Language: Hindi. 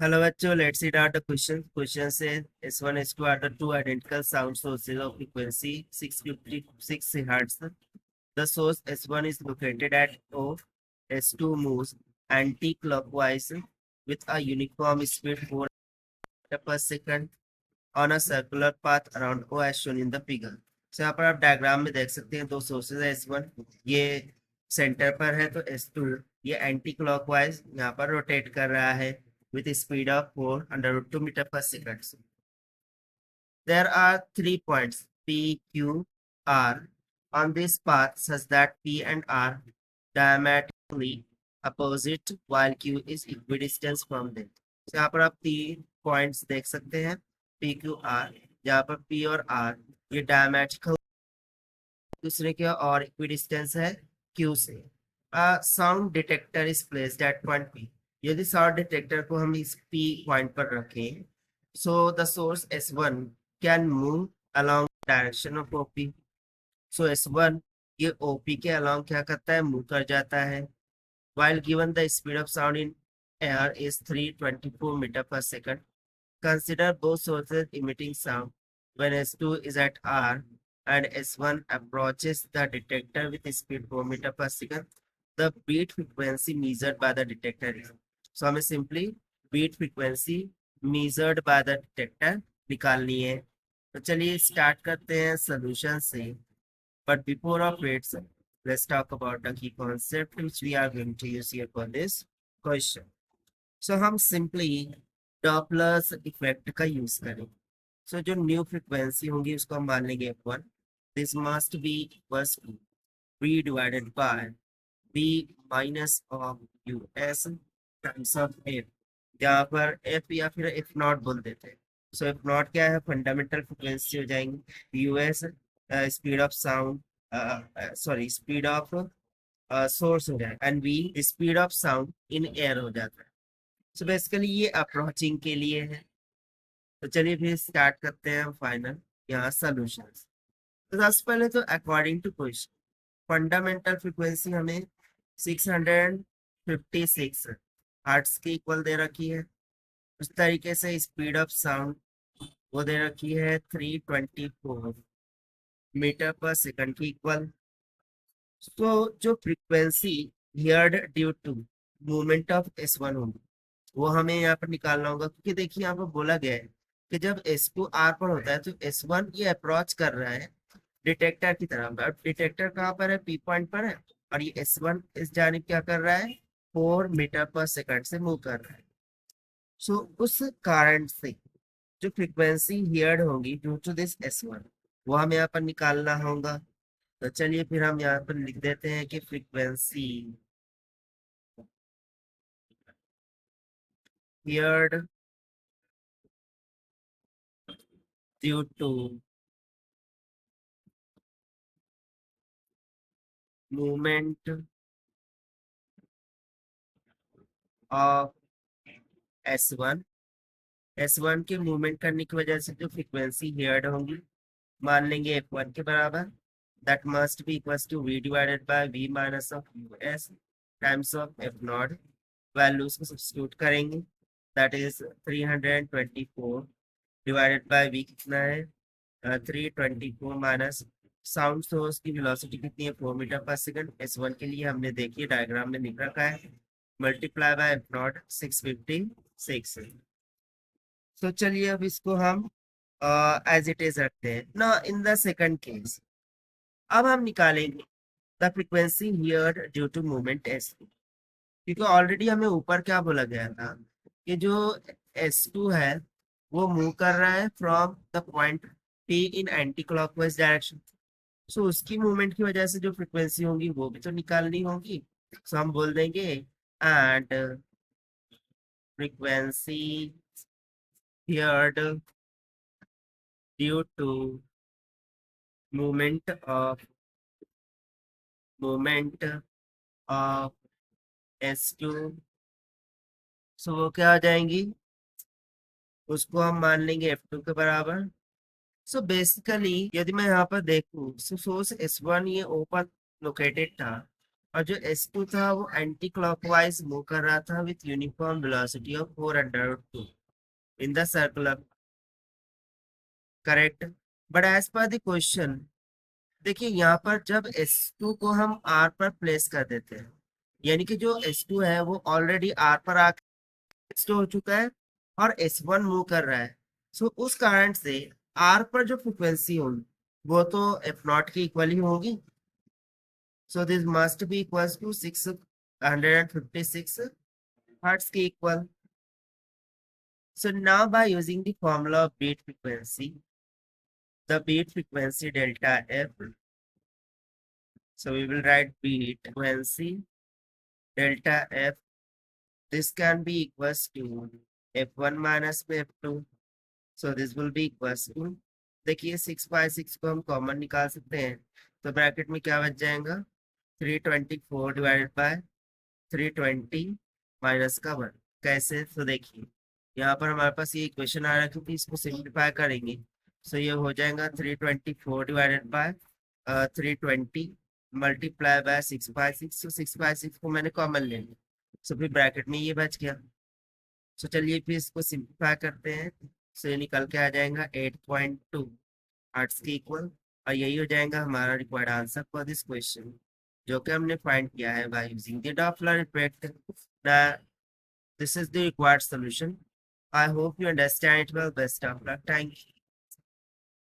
Hello bachcho, let's read out the question. Question says S1 S2 are the two identical sound sources of frequency 656 Hz. The source S1 is located at O. S2 moves anti-clockwise with a uniform speed 4 meters per second on a circular path around O as shown in the figure. So यहाँ पर आप डायग्राम में देख सकते हैं दो सोर्सेज है S1 ये सेंटर पर है तो S2 ये एंटी क्लॉकवाइज यहाँ पर रोटेट कर रहा है with a speed of 4 √2 meter per second. There are 3 points P, Q, R on this path such that P and R diametrically opposite while Q is equidistant from them. So यहाँ पर आप 3 पॉइंट्स देख सकते हैं P, Q, R जहाँ पर P और R ये diametrical दूसरे के और इक्विडिस्टेंस है Q से. Sound detector is placed at point P. यदि साउंड डिटेक्टर को हम इस P पॉइंट पर रखें so the source S1 can move along direction of OP. So S1 ये OP के along क्या करता है मूव कर जाता है while given the speed of sound in air is 324 meter per second. Consider both sources emitting sound when S2 is at R and S1 approaches the detector with a speed 4 meter per second. The beat frequency measured by the detector is. So हमें simply beat frequency measured by the detector निकालनी है. तो चलिए स्टार्ट करते हैं सोल्यूशन से. But before of it, let's talk about the key concept which we are going to use here for this question. So हम simply डॉपलर्स इफेक्ट का यूज करें. सो जो न्यू फ्रीक्वेंसी होगी उसको हम मान लेंगे F1. This must be equals to V divided by V minus of US times of F. यहाँ पर F या फिर F नॉट बोल देते हैं. सो F नॉट क्या है फंडामेंटल फ्रीक्वेंसी हो जाएंगी US speed of sound sorry speed of source हो जाएगा and V speed of sound in air हो जाता है. सो बेसिकली ये अप्रोचिंग के लिए है. तो चलिए फिर स्टार्ट करते हैं फाइनल यहाँ सॉल्यूशंस. तो सबसे पहले तो according to question fundamental frequency हमें 656 हर्ट्ज की इक्वल दे रखी है. उस तरीके से स्पीड ऑफ साउंड वो दे रखी है 324 मीटर पर सेकंड की इक्वल. तो जो frequency heard due to movement of S1 होगी वो हमें यहाँ पर निकालना होगा क्योंकि देखिए यहाँ पर बोला गया है कि जब S2 R पर होता है तो S1 ये अप्रोच कर रहा है डिटेक्टर की तरफ. अब डिटेक्टर कहाँ पर है P पॉइंट पर है और ये S1 इस जानिब क्या कर रहा है 4 मीटर पर सेकंड से मूव कर रहा है. सो उस कारण से जो फ्रीक्वेंसी हियर्ड होगी ड्यू टू दिस S1 वो हमें यहाँ पर निकालना होगा. तो चलिए फिर हम यहाँ पर लिख देते हैं कि frequency heard due to movement of S1 S1 के मूवमेंट करने की वजह से जो फ्रीक्वेंसी हियर्ड होंगी मान लेंगे F1 के बराबर. That must be equals to V divided by V minus of US times of F not. Values को सब्स्टिट्यूट करेंगे that is 324 divided by V कितना है 324 माइनस साउंड सोर्स की वेलोसिटी कितनी है 4 मीटर पर सेकंड. S1 के लिए हमने देखिए डायग्राम में लिख रखा है मल्टीप्लाई बाय F नॉट 656. तो चलिए अब इसको हम एज इट इज रखते हैं ना. इन द सेकंड केस अब हम निकालेंगे the frequency heard due to movement S2 क्योंकि ऑलरेडी हमें ऊपर क्या बोला गया था कि जो S2 है वो मूव कर रहा है from the point P in anti clockwise direction. So उसकी मूवमेंट की वजह से जो फ्रीक्वेंसी होगी वो भी तो निकालनी होगी. सो हम बोल देंगे and frequency heard due to movement of S2. सो वो क्या आ जाएंगी उसको हम मान लेंगे F2 के बराबर. सो बेसिकली यदि मैं यहाँ पर देखूँ सो सोर्स S1 ये ओपन लोकेटेड था और जो S2 था वो एंटी क्लॉकवाइज मूव कर रहा था with uniform velocity of 4/2 in the circular, correct. But as per the question, देखिए यहाँ पर जब S2 को हम R पर प्लेस कर देते हैं, यानी कि जो S2 है वो ऑलरेडी R पर आके फिक्स्ड हो चुका है और S1 मूव कर रहा है। सो उस कारण से R पर जो फ्रिक्वेंसी होगी वो तो एफ नॉट की इक्वल ही होगी। So this must be equals to 656 hertz की equal. So now by using the formula of beat frequency, the beat frequency delta F. So we will write beat frequency delta F. This can be equals to F1 minus F2. So this will be equals to, देखिए 6/6 को हम कॉमन निकाल सकते हैं, तो ब्रैकेट में क्या बच जाएगा, 324 डिवाइडेड बाय 320 माइनस का 1। कैसे, तो देखिए यहाँ पर हमारे पास ये इक्वेशन आ रहा है, क्योंकि इसको सिंप्लीफाई करेंगे। सो ये हो जाएगा 324 डिवाइडेड बाय 320 मल्टीप्लाई बाय 6/6। सो 6/6 को मैंने कॉमन ले लिया, सो फिर ब्रैकेट में ये बच गया। सो चलिए फिर इसको सिंप्लीफाई करते हैं। सो ये निकल के आ जाएगा 8.2 हर्ट्ज के इक्वल, और यही हो जाएगा हमारा required answer for this question, जो कि हमने फाइंड किया है by using the Doppler effect. This is the required solution. I hope you understand it well. Best of luck. Thank you.